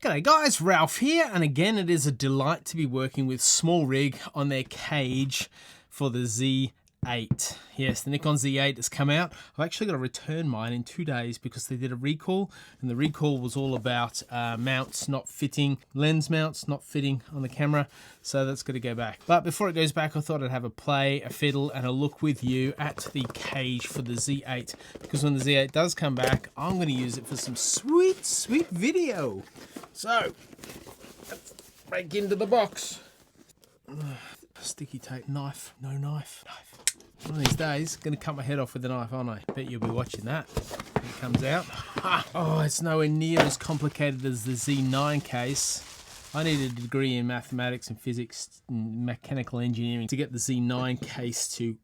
G'day guys, Ralph here, and again it is a delight to be working with SmallRig on their cage for the Z8. Yes, the Nikon Z8 has come out. I've actually got to return mine in 2 days because they did a recall, and the recall was all about mounts not fitting, lens mounts not fitting on the camera, so that's got to go back. But before it goes back, I thought I'd have a play, a fiddle, and a look with you at the cage for the Z8, because when the Z8 does come back, I'm going to use it for some sweet, sweet video. So, let's break into the box. Sticky tape, knife, no knife. One of these days, going to cut my head off with a knife, aren't I? Bet you'll be watching that when it comes out. Oh, it's nowhere near as complicated as the Z9 case. I need a degree in mathematics and physics and mechanical engineering to get the Z9 case to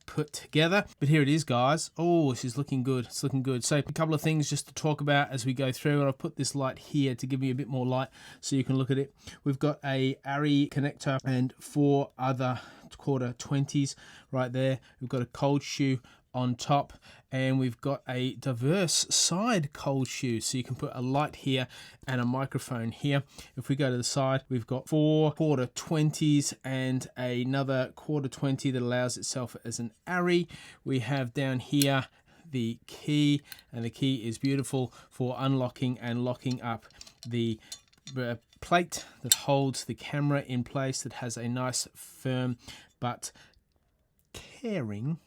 put together, but here it is, guys. Oh, this is looking good. It's looking good. So a couple of things just to talk about as we go through, and I've put this light here to give me a bit more light so you can look at it. We've got a ARRI connector and 4 other quarter 20s right there. We've got a cold shoe on top, and we've got a diverse side cold shoe, so you can put a light here and a microphone here. If we go to the side, we've got 4 quarter 20s and another quarter 20 that allows itself as an ARRI. We have down here the key, and the key is beautiful for unlocking and locking up the plate that holds the camera in place, that has a nice firm but caring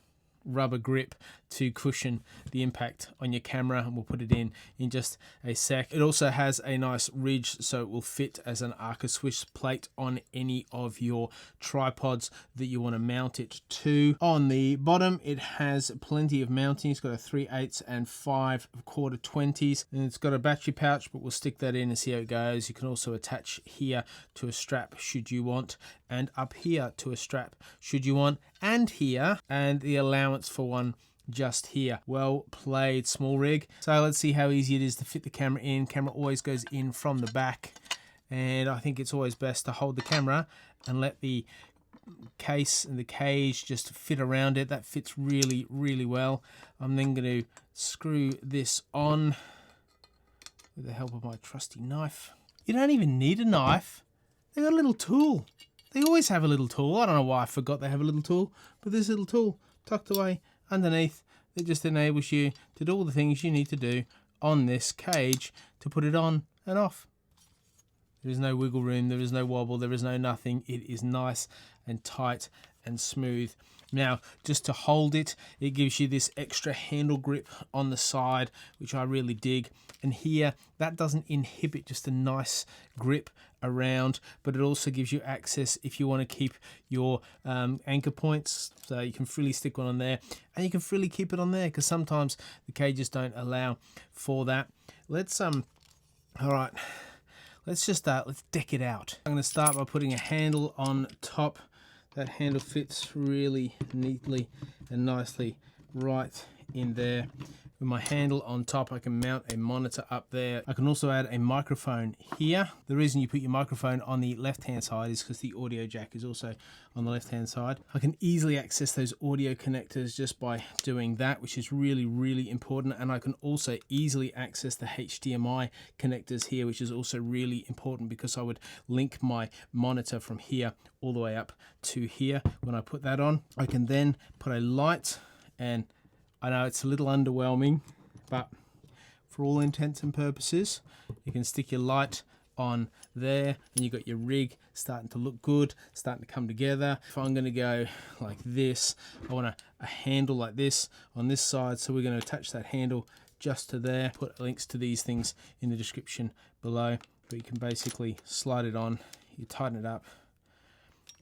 rubber grip to cushion the impact on your camera, and we'll put it in just a sec. It also has a nice ridge, so it will fit as an Arca Swiss plate on any of your tripods that you want to mount it to. On the bottom, it has plenty of mounting. It's got a 3/8 and 5 quarter 20s, and it's got a battery pouch, but we'll stick that in and see how it goes. You can also attach here to a strap should you want, and up here to a strap should you want, and here, and the allowance for one just here. Well played, SmallRig. So let's see how easy it is to fit the camera in. Camera always goes in from the back, and I think it's always best to hold the camera and let the case and the cage just fit around it. That fits really, really well. I'm then going to screw this on with the help of my trusty knife. You don't even need a knife. They got a little tool. They always have a little tool. I don't know why I forgot they have a little tool, but this little tool tucked away underneath, it just enables you to do all the things you need to do on this cage to put it on and off. There is no wiggle room, there is no wobble, there is no nothing. It is nice and tight and smooth. Now, just to hold it, it gives you this extra handle grip on the side, which I really dig. And here, that doesn't inhibit just a nice grip around, but it also gives you access if you want to keep your anchor points. So you can freely stick one on there, and you can freely keep it on there, because sometimes the cages don't allow for that. Let's all right, let's deck it out. I'm going to start by putting a handle on top. That handle fits really neatly and nicely right in there. With my handle on top, I can mount a monitor up there. I can also add a microphone here. The reason you put your microphone on the left-hand side is because the audio jack is also on the left-hand side. I can easily access those audio connectors just by doing that, which is really, really important. And I can also easily access the HDMI connectors here, which is also really important, because I would link my monitor from here all the way up to here. When I put that on, I can then put a light, and I know it's a little underwhelming, but for all intents and purposes, you can stick your light on there, and you've got your rig starting to look good, starting to come together. If I'm going to go like this, I want a handle like this on this side, so we're going to attach that handle just to there. Put links to these things in the description below, but you can basically slide it on, you tighten it up,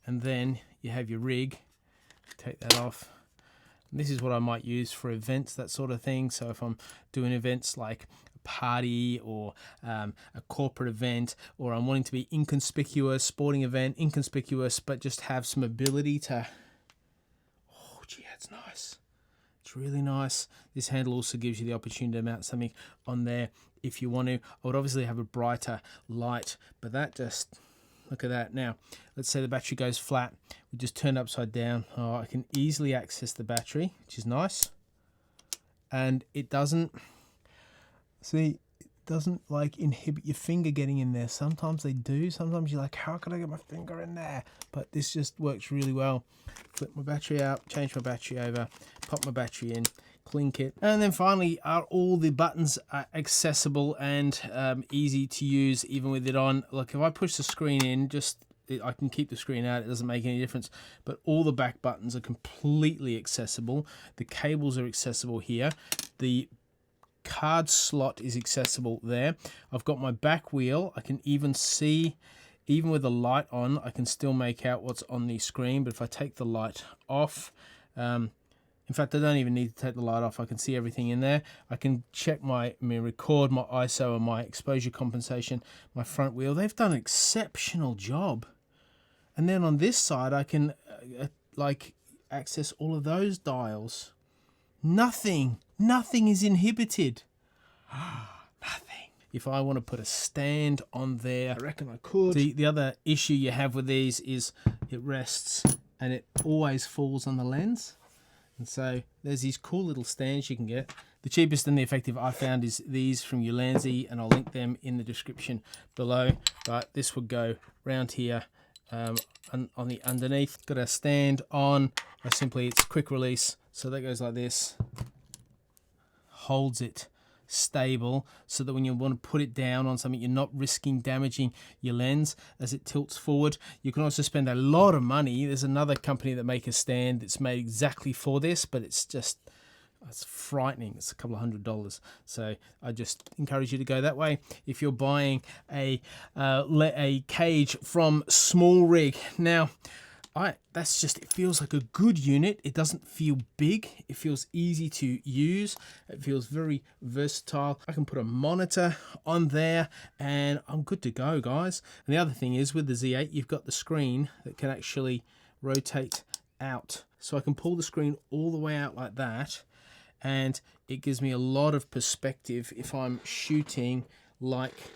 and then you have your rig. Take that off. This is what I might use for events, that sort of thing. So if I'm doing events like a party or a corporate event, or I'm wanting to be inconspicuous, sporting event, inconspicuous, but just have some ability to, oh gee, that's nice. It's really nice. This handle also gives you the opportunity to mount something on there if you want to. I would obviously have a brighter light, but that just, look at that. Now, let's say the battery goes flat. We just turn it upside down. Oh, I can easily access the battery, which is nice. And it doesn't, see, doesn't like inhibit your finger getting in there. Sometimes they do. Sometimes you're like, how can I get my finger in there? But this just works really well. Flip my battery out, change my battery over, pop my battery in, clink it. And then finally, are all the buttons are accessible and easy to use even with it on. Look, if I push the screen in, I can keep the screen out, it doesn't make any difference, but all the back buttons are completely accessible. The cables are accessible here. The card slot is accessible there. I've got my back wheel. I can even see, even with the light on, I can still make out what's on the screen, but if I take the light off, in fact, I don't even need to take the light off. I can see everything in there. I can check record my ISO and my exposure compensation, my front wheel. They've done an exceptional job. And then on this side, I can like access all of those dials. Nothing is inhibited. Nothing. If I want to put a stand on there, I reckon I could. The other issue you have with these is it rests and it always falls on the lens. And so there's these cool little stands you can get. The cheapest and the effective I found is these from Ulanzi, and I'll link them in the description below. But this would go round here on the underneath. Got a stand on. It's quick release. So that goes like this. Holds it stable so that when you want to put it down on something, you're not risking damaging your lens as it tilts forward. You can also spend a lot of money. There's another company that make a stand that's made exactly for this, but it's frightening. It's a couple of $100. So I just encourage you to go that way if you're buying a cage from SmallRig. Now, it feels like a good unit. It doesn't feel big. It feels easy to use. It feels very versatile. I can put a monitor on there and I'm good to go, guys. And the other thing is with the Z8, you've got the screen that can actually rotate out. So I can pull the screen all the way out like that, and it gives me a lot of perspective if I'm shooting like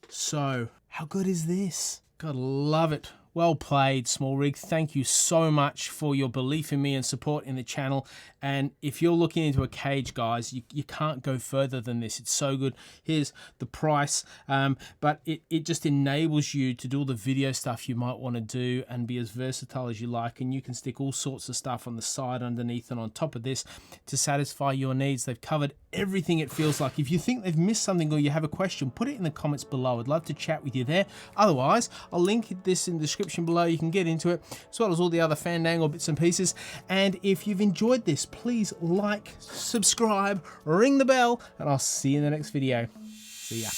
so. How good is this? God, love it. Well played, SmallRig. Thank you so much for your belief in me and support in the channel. And if you're looking into a cage, guys, you can't go further than this. It's so good. Here's the price, but it just enables you to do all the video stuff you might want to do and be as versatile as you like. And you can stick all sorts of stuff on the side, underneath, and on top of this to satisfy your needs. They've covered everything, it feels like. If you think they've missed something or you have a question, put it in the comments below. I'd love to chat with you there. Otherwise, I'll link this in the description below. You can get into it, as well as all the other Fandangle bits and pieces. And if you've enjoyed this, please like, subscribe, ring the bell, and I'll see you in the next video. See ya.